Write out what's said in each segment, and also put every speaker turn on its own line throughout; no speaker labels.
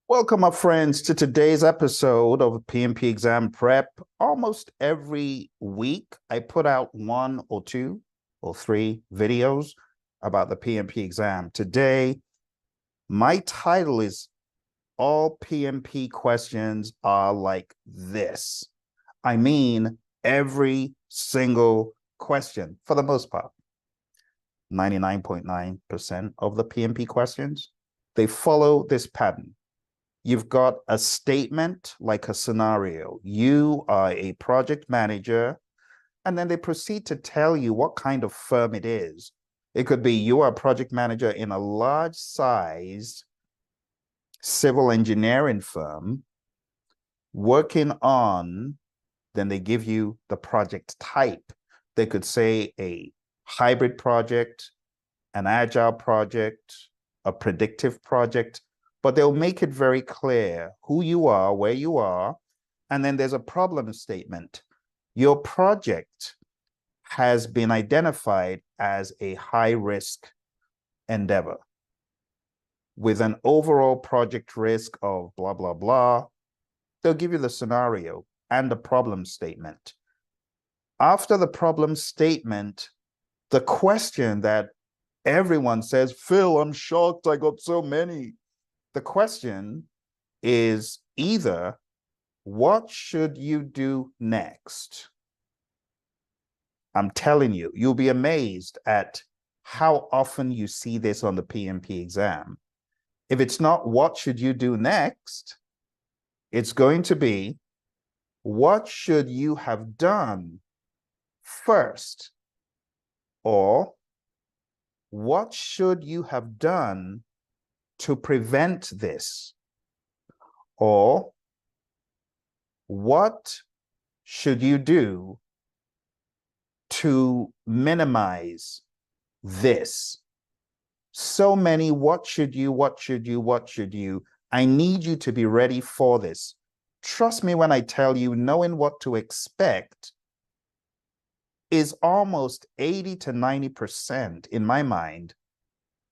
Welcome, my friends, to today's episode of PMP Exam Prep. Almost every week, I put out one or two or three videos about the PMP exam. Today, my title is All PMP Questions Are Like This. I mean, every single question, for the most part. 99.9% of the PMP questions, they follow this pattern. You've got a statement like a scenario. You are a project manager, and then they proceed to tell you what kind of firm it is. It could be you are a project manager in a large size civil engineering firm working on, then they give you the project type. They could say a hybrid project, an agile project, a predictive project, but they'll make it very clear who you are, where you are, and then there's a problem statement. Your project has been identified as a high-risk endeavor with an overall project risk of blah, blah, blah. They'll give you the scenario and the problem statement. After the problem statement, the question that everyone says, Phil, I'm shocked I got so many. The question is either, what should you do next? I'm telling you, you'll be amazed at how often you see this on the PMP exam. If it's not what should you do next, it's going to be what should you have done first? Or what should you have done to prevent this? Or what should you do to minimize this? So many what should you, what should you, what should you? I need you to be ready for this. Trust me when I tell you, knowing what to expect is almost 80 to 90% in my mind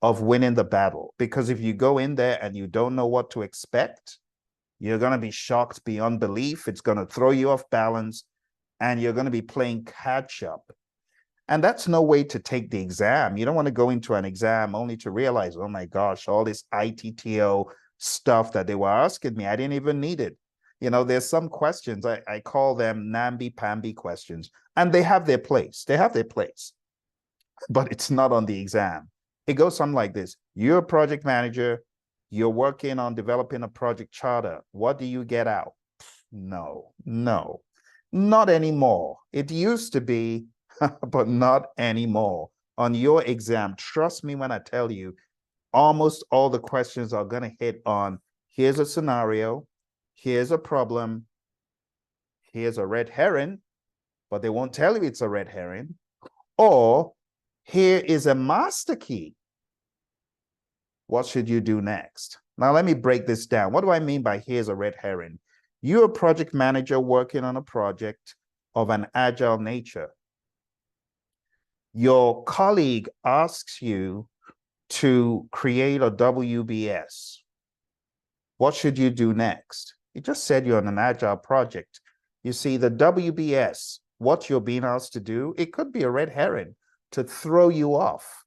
of winning the battle. Because if you go in there and you don't know what to expect, you're going to be shocked beyond belief. It's going to throw you off balance, and you're going to be playing catch up. And that's no way to take the exam. You don't want to go into an exam only to realize, oh my gosh, all this ITTO stuff that they were asking me, I didn't even need it. You know, there's some questions, I call them namby-pamby questions, and they have their place. They have their place, but it's not on the exam. It goes something like this. You're a project manager. You're working on developing a project charter. What do you get out? No, not anymore. It used to be, but not anymore. On your exam, trust me when I tell you, almost all the questions are going to hit on, here's a scenario, here's a problem, here's a red herring, but they won't tell you it's a red herring, or here is a master key. What should you do next? Now, let me break this down. What do I mean by here's a red herring? You're a project manager working on a project of an agile nature. Your colleague asks you to create a WBS. What should you do next? You just said you're on an agile project. You see, the WBS, what you're being asked to do, it could be a red herring to throw you off.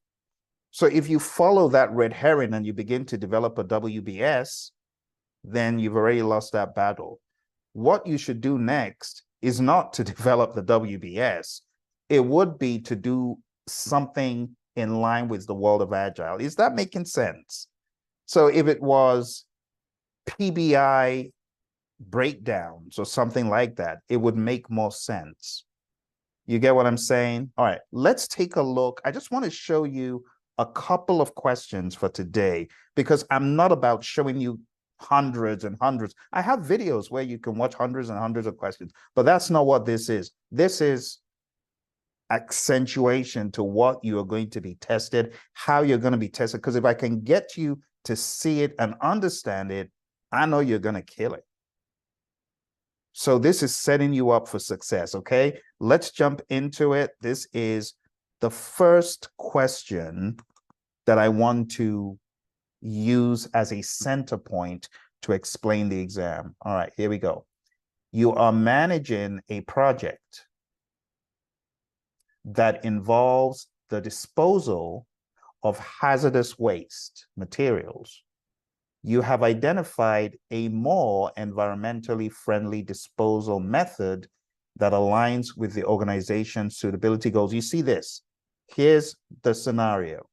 So if you follow that red herring and you begin to develop a WBS, then you've already lost that battle. What you should do next is not to develop the WBS. It would be to do something in line with the world of agile. Is that making sense? So if it was PBI breakdowns or something like that, it would make more sense. You get what I'm saying? All right, let's take a look. I just want to show you a couple of questions for today, because I'm not about showing you hundreds and hundreds. I have videos where you can watch hundreds and hundreds of questions, but that's not what this is. This is accentuation to what you are going to be tested, how you're going to be tested. Because if I can get you to see it and understand it, I know you're going to kill it. So this is setting you up for success, okay? Let's jump into it. This is the first question that I want to use as a center point to explain the exam. All right, here we go. You are managing a project that involves the disposal of hazardous waste materials. You have identified a more environmentally friendly disposal method that aligns with the organization's suitability goals. You see this. Here's the scenario,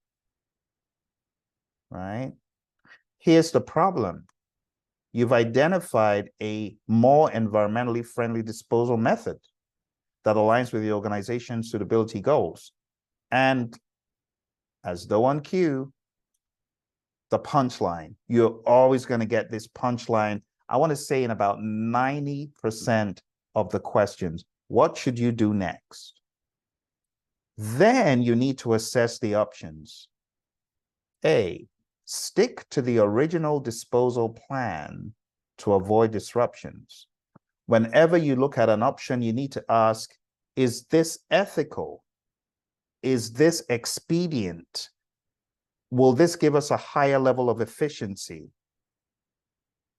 right? Here's the problem. You've identified a more environmentally friendly disposal method that aligns with the organization's suitability goals. And as though on cue, the punchline. You're always going to get this punchline. I want to say in about 90% of the questions, what should you do next? Then you need to assess the options. A, stick to the original disposal plan to avoid disruptions. Whenever you look at an option, you need to ask, is this ethical? Is this expedient? Will this give us a higher level of efficiency?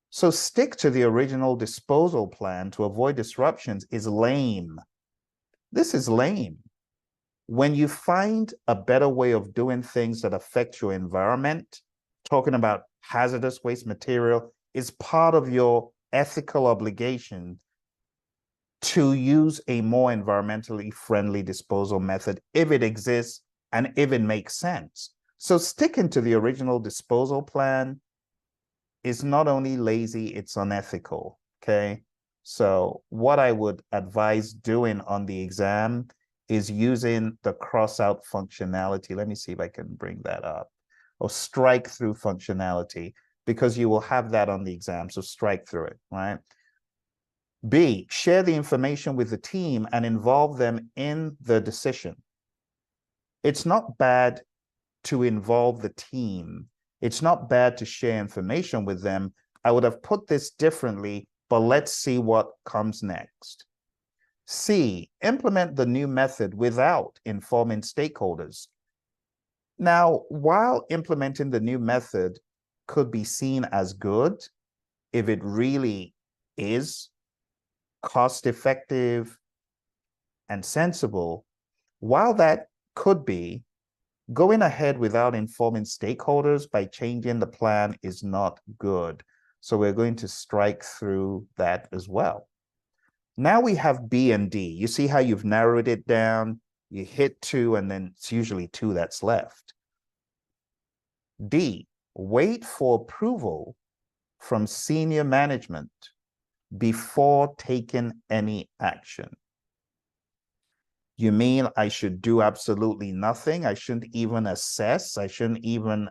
So stick to the original disposal plan to avoid disruptions is lame. This is lame. When you find a better way of doing things that affect your environment, talking about hazardous waste material is part of your ethical obligation to use a more environmentally friendly disposal method if it exists and if it makes sense. So sticking to the original disposal plan is not only lazy, it's unethical, okay? So what I would advise doing on the exam is using the cross-out functionality. Let me see if I can bring that up. Or strike through functionality, because you will have that on the exam, so strike through it, right? B, share the information with the team and involve them in the decision. It's not bad to involve the team. It's not bad to share information with them. I would have put this differently, but let's see what comes next. C, implement the new method without informing stakeholders. Now, while implementing the new method could be seen as good, if it really is cost-effective and sensible, while that could be, going ahead without informing stakeholders by changing the plan is not good. So we're going to strike through that as well. Now we have B and D. You see how you've narrowed it down? You hit 2, and then it's usually 2 that's left. D, wait for approval from senior management before taking any action. You mean I should do absolutely nothing? I shouldn't even assess? I shouldn't even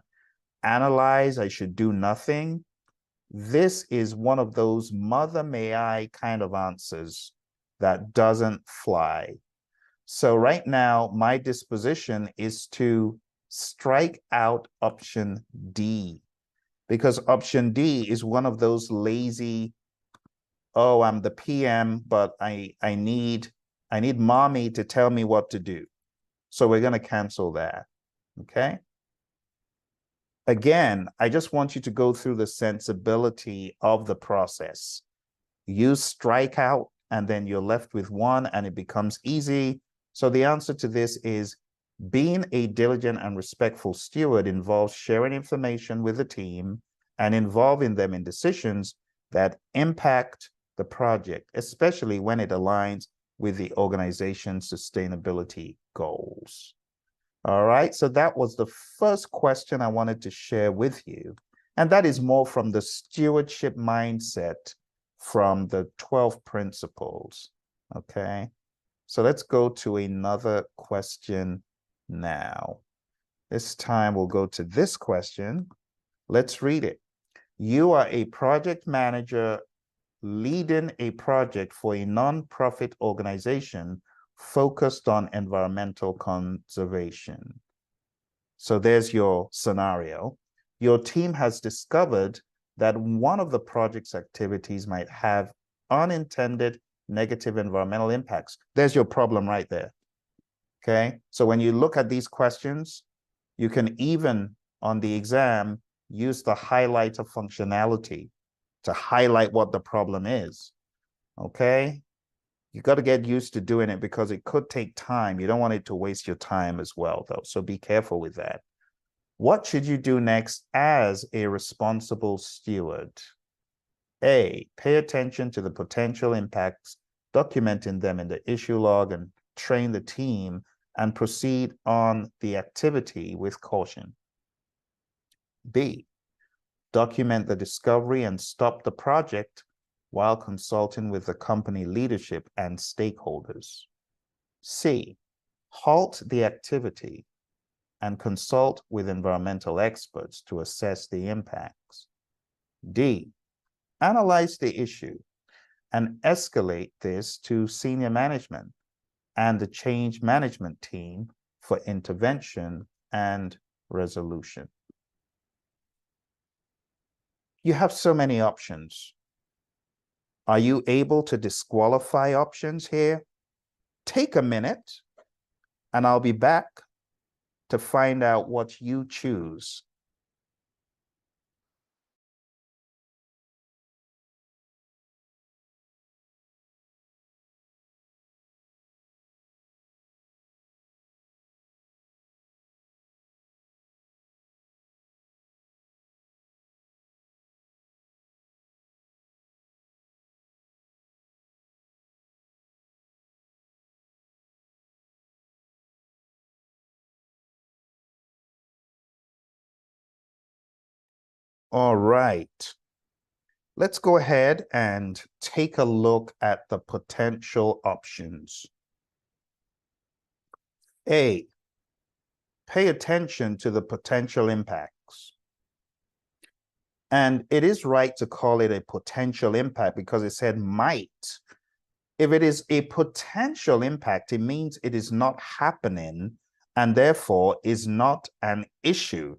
analyze? I should do nothing? This is one of those mother may I kind of answers that doesn't fly. So right now, my disposition is to strike out option D, because option D is one of those lazy, oh, I'm the PM, but I need mommy to tell me what to do. So we're going to cancel that, okay? Again, I just want you to go through the sensibility of the process. You strike out, and then you're left with 1, and it becomes easy. So the answer to this is being a diligent and respectful steward involves sharing information with the team and involving them in decisions that impact the project, especially when it aligns with the organization's sustainability goals. All right, so that was the first question I wanted to share with you. And that is more from the stewardship mindset from the 12 principles, okay? So let's go to another question now. This time we'll go to this question. Let's read it. You are a project manager leading a project for a nonprofit organization focused on environmental conservation. So there's your scenario. Your team has discovered that one of the project's activities might have unintended negative environmental impacts. There's your problem right there. Okay, so when you look at these questions, you can even on the exam use the highlighter functionality to highlight what the problem is. Okay? You got to get used to doing it because it could take time. You don't want it to waste your time as well, though. So be careful with that. What should you do next as a responsible steward? A, pay attention to the potential impacts, documenting them in the issue log, and train the team and proceed on the activity with caution. B, document the discovery and stop the project while consulting with the company leadership and stakeholders. C, halt the activity and consult with environmental experts to assess the impacts. D, analyze the issue and escalate this to senior management and the change management team for intervention and resolution. You have so many options. Are you able to disqualify options here? Take a minute and I'll be back to find out what you choose. All right. Let's go ahead and take a look at the potential options. A, pay attention to the potential impacts. And it is right to call it a potential impact because it said might. If it is a potential impact, it means it is not happening and therefore is not an issue.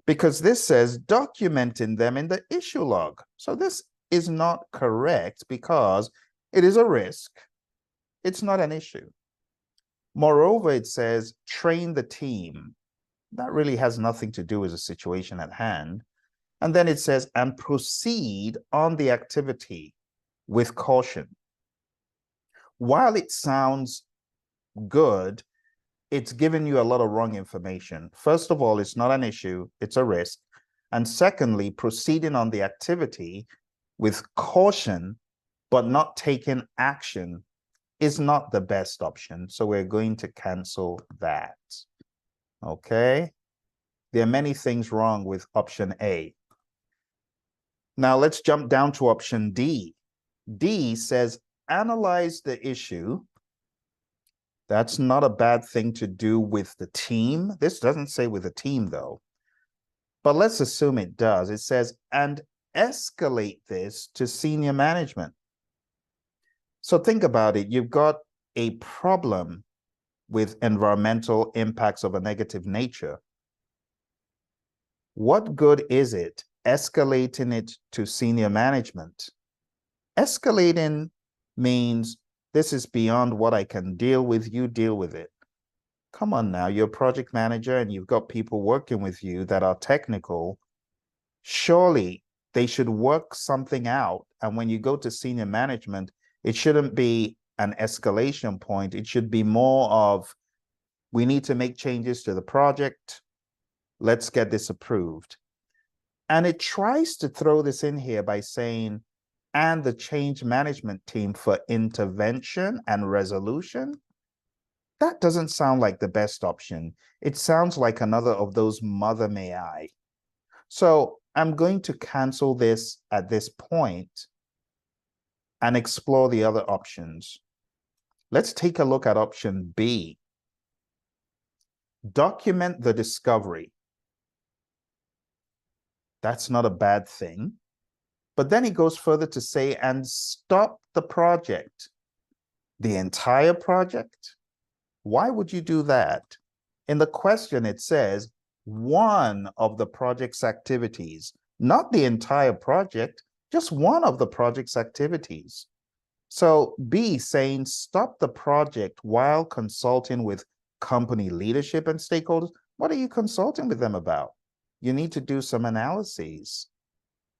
Because this says documenting them in the issue log. So this is not correct because it is a risk. It's not an issue. Moreover, it says train the team. That really has nothing to do with the situation at hand. And then it says, and proceed on the activity with caution. While it sounds good, it's giving you a lot of wrong information. First of all, it's not an issue, it's a risk. And secondly, proceeding on the activity with caution, but not taking action is not the best option. So we're going to cancel that. Okay? There are many things wrong with option A. Now let's jump down to option D. D says, analyze the issue. That's not a bad thing to do with the team. This doesn't say with the team though, but let's assume it does. It says, and escalate this to senior management. So think about it. You've got a problem with environmental impacts of a negative nature. What good is it escalating it to senior management? Escalating means this is beyond what I can deal with, you deal with it. Come on now, you're a project manager and you've got people working with you that are technical. Surely they should work something out. And when you go to senior management, it shouldn't be an escalation point. It should be more of, we need to make changes to the project. Let's get this approved. And it tries to throw this in here by saying, and the change management team for intervention and resolution. That doesn't sound like the best option. It sounds like another of those mother may I. So I'm going to cancel this at this point and explore the other options. Let's take a look at option B. Document the discovery. That's not a bad thing. But then he goes further to say, and stop the project. The entire project? Why would you do that? In the question, it says one of the project's activities, not the entire project, just one of the project's activities. So B, saying stop the project while consulting with company leadership and stakeholders. What are you consulting with them about? You need to do some analyses.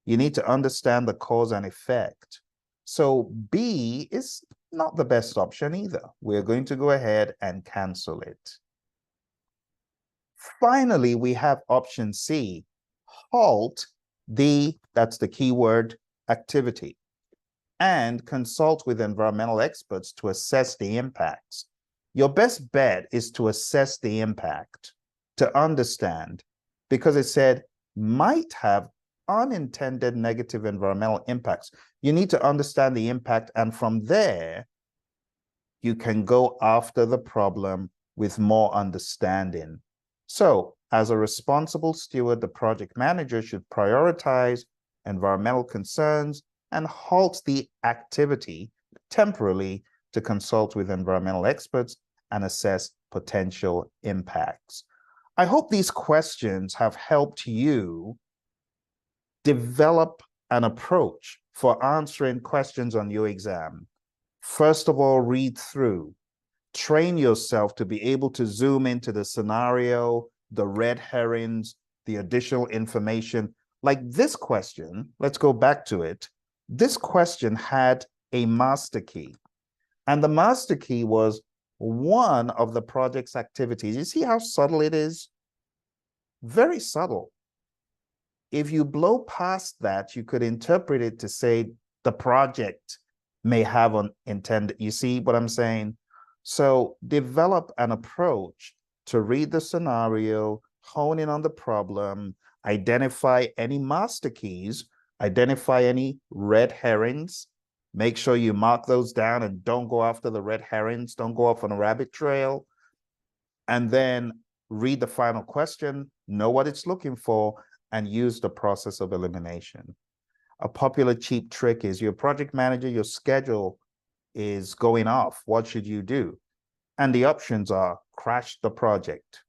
You need to understand the cause and effect. So B is not the best option either. We're going to go ahead and cancel it. Finally, we have option C, halt that's the keyword, activity, and consult with environmental experts to assess the impacts. Your best bet is to assess the impact, to understand, because it said might have unintended negative environmental impacts. You need to understand the impact, and from there, you can go after the problem with more understanding. So, as a responsible steward, the project manager should prioritize environmental concerns and halt the activity temporarily to consult with environmental experts and assess potential impacts. I hope these questions have helped you develop an approach for answering questions on your exam. First of all, read through. Train yourself to be able to zoom into the scenario, the red herrings, the additional information. Like this question, let's go back to it. This question had a master key, and the master key was one of the project's activities. You see how subtle it is? Very subtle. If you blow past that, you could interpret it to say the project may have an intended. You see what I'm saying? So develop an approach to read the scenario, hone in on the problem, identify any master keys, identify any red herrings, make sure you mark those down and don't go after the red herrings, don't go off on a rabbit trail, and then read the final question, know what it's looking for, and use the process of elimination. A popular cheap trick is your project manager, your schedule is going off. What should you do? And the options are crash the project,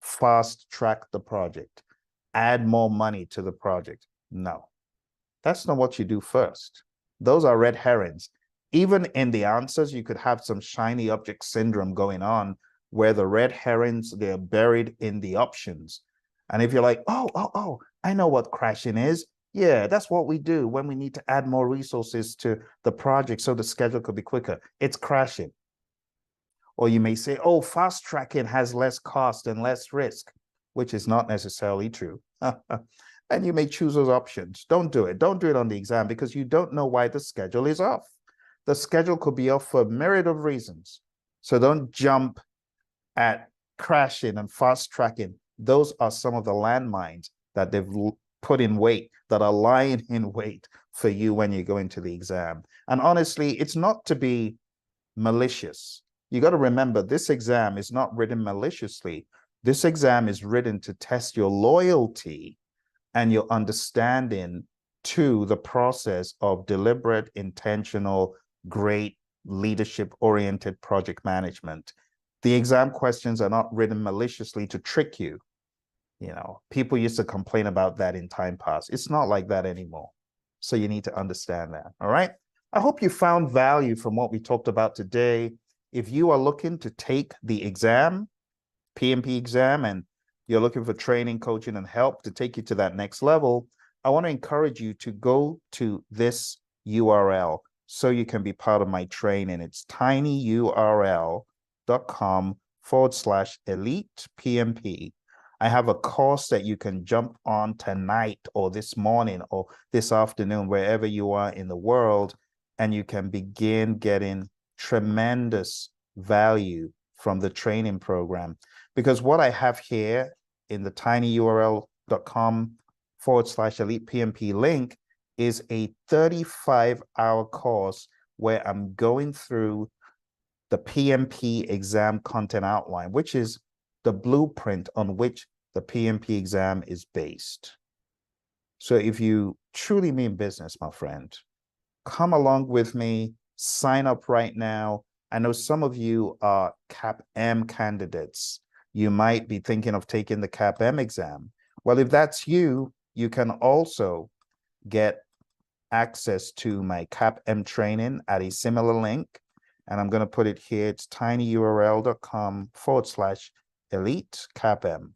fast track the project, add more money to the project. No, that's not what you do first. Those are red herrings. Even in the answers, you could have some shiny object syndrome going on where the red herrings, they're buried in the options. And if you're like, oh, I know what crashing is. Yeah, that's what we do when we need to add more resources to the project so the schedule could be quicker. It's crashing. Or you may say, oh, fast tracking has less cost and less risk, which is not necessarily true. And you may choose those options. Don't do it. Don't do it on the exam because you don't know why the schedule is off. The schedule could be off for a myriad of reasons. So don't jump at crashing and fast tracking. Those are some of the landmines that they've put in wait, that are lying in wait for you when you go into the exam. And honestly, it's not to be malicious. You got to remember, this exam is not written maliciously. This exam is written to test your loyalty and your understanding to the process of deliberate, intentional, great leadership-oriented project management. The exam questions are not written maliciously to trick you. You know, people used to complain about that in time past. It's not like that anymore. So you need to understand that, all right? I hope you found value from what we talked about today. If you are looking to take the exam, PMP exam, and you're looking for training, coaching, and help to take you to that next level, I want to encourage you to go to this URL so you can be part of my training. It's tinyurl.com/elite PMP. I have a course that you can jump on tonight or this morning or this afternoon, wherever you are in the world, and you can begin getting tremendous value from the training program. Because what I have here in the tinyurl.com/elite PMP link is a 35-hour course where I'm going through the PMP exam content outline, which is the blueprint on which the PMP exam is based. So if you truly mean business, my friend, come along with me, sign up right now. I know some of you are CAPM candidates. You might be thinking of taking the CAPM exam. Well, if that's you, you can also get access to my CAPM training at a similar link. And I'm going to put it here. It's tinyurl.com/elite CAPM.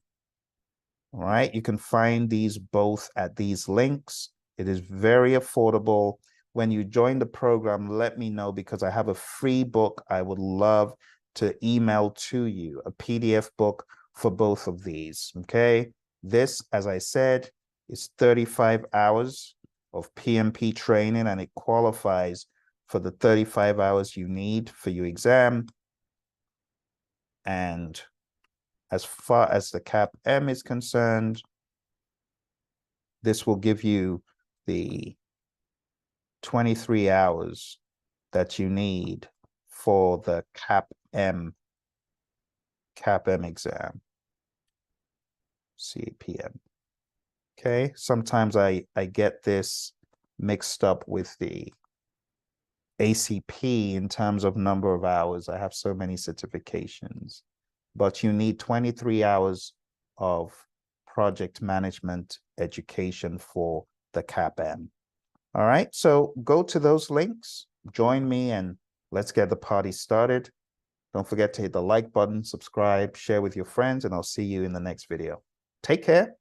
All right, you can find these both at these links. It is very affordable. When you join the program, let me know, because I have a free book I would love to email to you, a PDF book for both of these, okay? This, as I said, is 35 hours of PMP training, and it qualifies for the 35 hours you need for your exam. And as far as the CAP-M is concerned, this will give you the 23 hours that you need for the CAP-M exam, CAPM. Okay, sometimes I get this mixed up with the ACP in terms of number of hours. I have so many certifications, but you need 23 hours of project management education for the CAP-M. All right, so go to those links, join me, and let's get the party started. Don't forget to hit the like button, subscribe, share with your friends, and I'll see you in the next video. Take care.